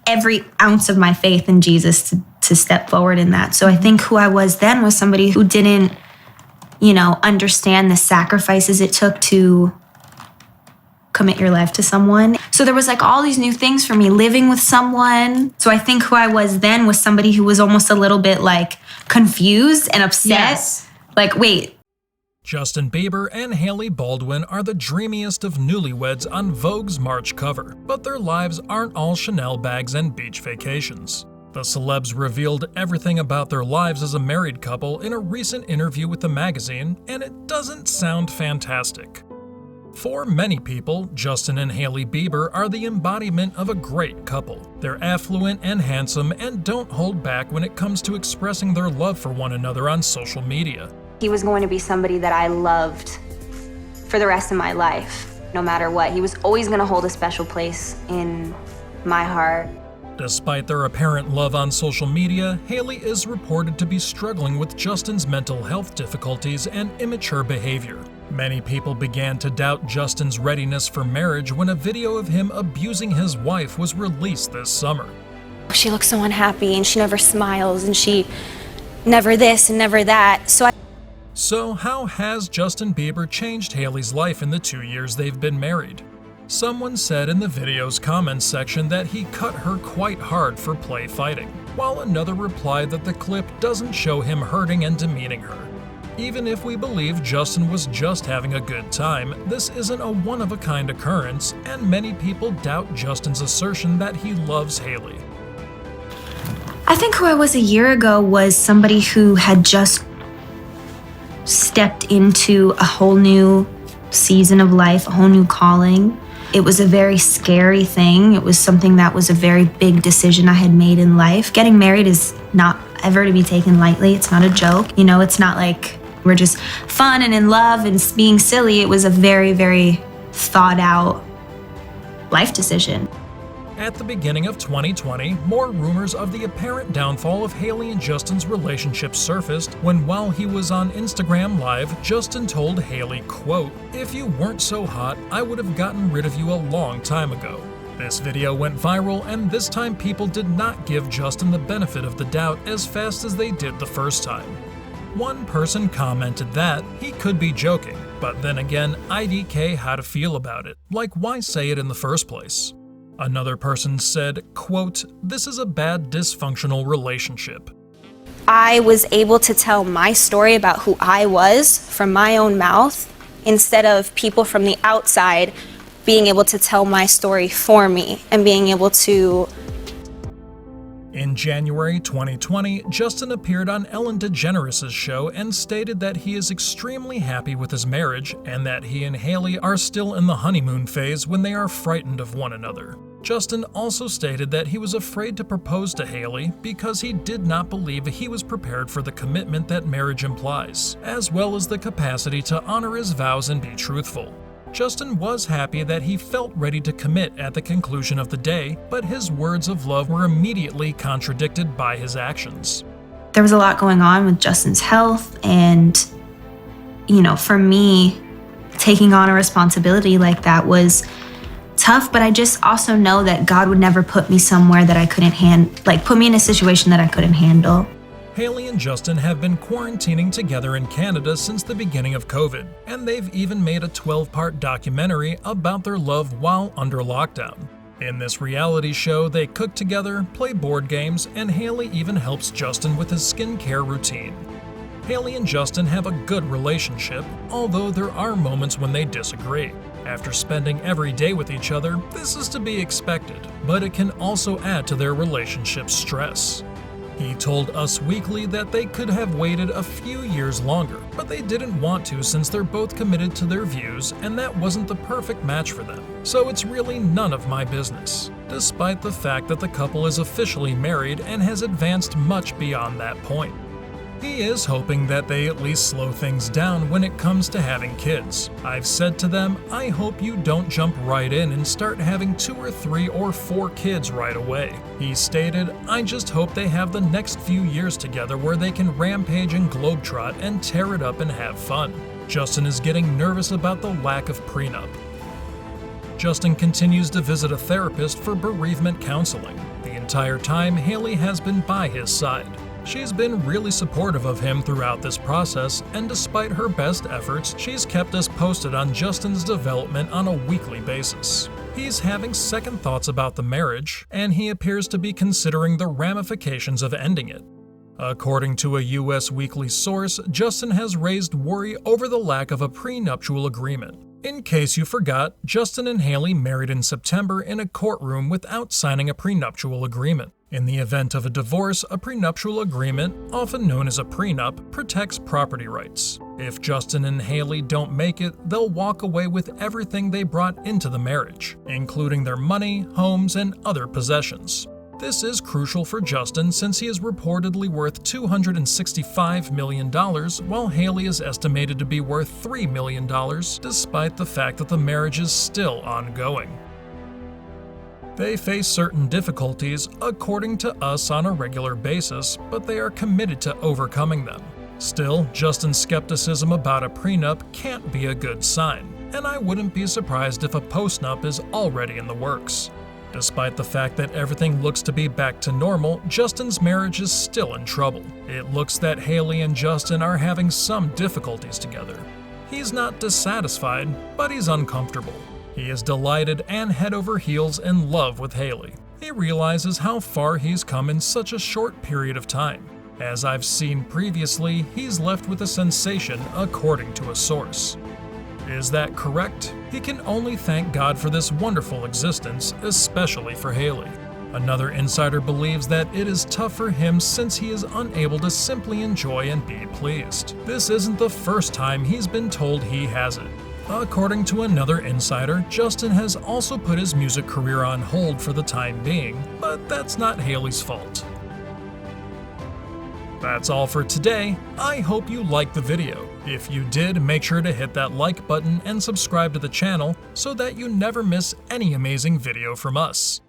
every ounce of my faith in Jesus to step forward in that. So I think who I was then was somebody who didn't, understand the sacrifices it took to commit your life to someone. So there was like all these new things for me, living with someone. So I think who I was then was somebody who was almost a little bit like confused and upset. Yes. Like, wait. Justin Bieber and Hailey Baldwin are the dreamiest of newlyweds on Vogue's March cover, but their lives aren't all Chanel bags and beach vacations. The celebs revealed everything about their lives as a married couple in a recent interview with the magazine, and it doesn't sound fantastic. For many people, Justin and Hailey Bieber are the embodiment of a great couple. They're affluent and handsome and don't hold back when it comes to expressing their love for one another on social media. He was going to be somebody that I loved for the rest of my life, no matter what. He was always going to hold a special place in my heart. Despite their apparent love on social media, Hailey is reported to be struggling with Justin's mental health difficulties and immature behavior. Many people began to doubt Justin's readiness for marriage when a video of him abusing his wife was released this summer. She looks so unhappy and she never smiles and she never this and never that. So how has Justin Bieber changed Hailey's life in the 2 years they've been married? Someone said in the video's comments section that he cut her quite hard for play fighting, while another replied that the clip doesn't show him hurting and demeaning her. Even if we believe Justin was just having a good time, this isn't a one-of-a-kind occurrence, and many people doubt Justin's assertion that he loves Hailey. I think who I was a year ago was somebody who had just stepped into a whole new season of life, a whole new calling. It was a very scary thing. It was something that was a very big decision I had made in life. Getting married is not ever to be taken lightly. It's not a joke. It's not like we're just fun and in love and being silly. It was a very, very thought out life decision. At the beginning of 2020, more rumors of the apparent downfall of Hailey and Justin's relationship surfaced when, while he was on Instagram Live, Justin told Hailey, quote, "If you weren't so hot, I would have gotten rid of you a long time ago." This video went viral, and this time people did not give Justin the benefit of the doubt as fast as they did the first time. One person commented that he could be joking, but then again, IDK how to feel about it. Like, why say it in the first place? Another person said, quote, "This is a bad dysfunctional relationship." I was able to tell my story about who I was from my own mouth instead of people from the outside being able to tell my story for me and being able to. In January 2020, Justin appeared on Ellen DeGeneres' show and stated that he is extremely happy with his marriage and that he and Hailey are still in the honeymoon phase when they are frightened of one another. Justin also stated that he was afraid to propose to Hailey because he did not believe he was prepared for the commitment that marriage implies, as well as the capacity to honor his vows and be truthful. Justin was happy that he felt ready to commit at the conclusion of the day, but his words of love were immediately contradicted by his actions. There was a lot going on with Justin's health, and, for me, taking on a responsibility like that was tough, but I just also know that God would never put me somewhere that I couldn't put me in a situation that I couldn't handle. Hailey and Justin have been quarantining together in Canada since the beginning of COVID, and they've even made a 12-part documentary about their love while under lockdown. In this reality show, they cook together, play board games, and Hailey even helps Justin with his skincare routine. Hailey and Justin have a good relationship, although there are moments when they disagree. After spending every day with each other, this is to be expected, but it can also add to their relationship's stress. He told Us Weekly that they could have waited a few years longer, but they didn't want to since they're both committed to their views and that wasn't the perfect match for them. So it's really none of my business, despite the fact that the couple is officially married and has advanced much beyond that point. He is hoping that they at least slow things down when it comes to having kids. I've said to them, I hope you don't jump right in and start having 2 or 3 or 4 kids right away. He stated, I just hope they have the next few years together where they can rampage and globetrot and tear it up and have fun. Justin is getting nervous about the lack of prenup. Justin continues to visit a therapist for bereavement counseling. The entire time Hailey has been by his side. She's been really supportive of him throughout this process, and despite her best efforts, she's kept us posted on Justin's development on a weekly basis. He's having second thoughts about the marriage, and he appears to be considering the ramifications of ending it. According to a U.S. Weekly source, Justin has raised worry over the lack of a prenuptial agreement. In case you forgot, Justin and Hailey married in September in a courtroom without signing a prenuptial agreement. In the event of a divorce, a prenuptial agreement, often known as a prenup, protects property rights. If Justin and Hailey don't make it, they'll walk away with everything they brought into the marriage, including their money, homes, and other possessions. This is crucial for Justin since he is reportedly worth $265 million, while Hailey is estimated to be worth $3 million, despite the fact that the marriage is still ongoing. They face certain difficulties, according to us, on a regular basis, but they are committed to overcoming them. Still, Justin's skepticism about a prenup can't be a good sign, and I wouldn't be surprised if a postnup is already in the works. Despite the fact that everything looks to be back to normal, Justin's marriage is still in trouble. It looks that Hailey and Justin are having some difficulties together. He's not dissatisfied, but he's uncomfortable. He is delighted and head over heels in love with Hailey. He realizes how far he's come in such a short period of time. As I've seen previously, he's left with a sensation, according to a source. Is that correct? He can only thank God for this wonderful existence, especially for Hailey. Another insider believes that it is tough for him since he is unable to simply enjoy and be pleased. This isn't the first time he's been told he has it. According to another insider, Justin has also put his music career on hold for the time being, but that's not Hailey's fault. That's all for today. I hope you liked the video. If you did, make sure to hit that like button and subscribe to the channel so that you never miss any amazing video from us.